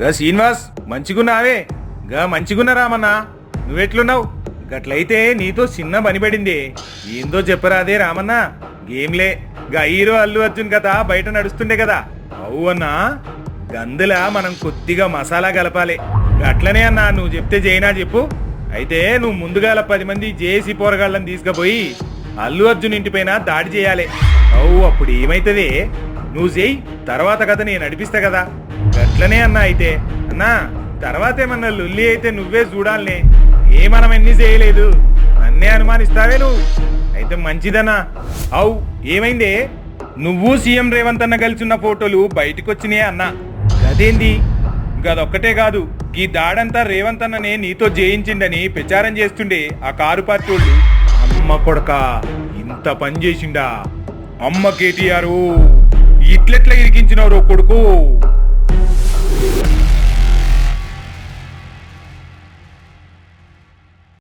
గా శ్రీనివాస్ మంచిగున్నావే? గా మంచిగున్న రామన్నా, నువ్వెట్లున్నావు? గట్లయితే నీతో చిన్న పనిపడింది. ఏందో చెప్పరాదే రామన్నా. గేమ్లే, గా హీరో అల్లు అర్జున్ కథ బయట నడుస్తుండే కదా. అవు అన్నా, గందులా మనం కొద్దిగా మసాలా కలపాలి. గట్లనే అన్నా, నువ్వు చెప్తే చేయనా చెప్పు. అయితే నువ్వు ముందుగాల 10 మంది జేసీ పోరగాళ్ళని తీసుకుపోయి అల్లు అర్జున్ ఇంటిపైన దాడి చేయాలి. అవు అప్పుడు ఏమైతుంది? నువ్వు చెయ్యి, తర్వాత కథ నేను నడిపిస్తా కదా. గట్లనే అన్నా. అయితే అన్నా, తర్వాత ఏమన్నా లొల్లి అయితే నువ్వే చూడాలనే. మనం ఎన్ని చేయలేదు, నన్నే అనుమానిస్తావే నువ్వు. అయితే మంచిదన్నా. అవు ఏమైందే? నువ్వు సీఎం రేవంత్ అన్న కలిసి ఉన్న ఫోటోలు బయటకొచ్చినాయే అన్నా. గదేంది? గదొక్కటే కాదు, ఈ దాడంతా రేవంత్ అన్ననే నీతో జయించిండని ప్రచారం చేస్తుండే ఆ కారు పార్టీ వాళ్ళు. అమ్మ కొడక, ఇంత పని చేసిండా? అమ్మ కేటీఆర్, ఇట్లెట్లా ఇరికించినవరో కొడుకు.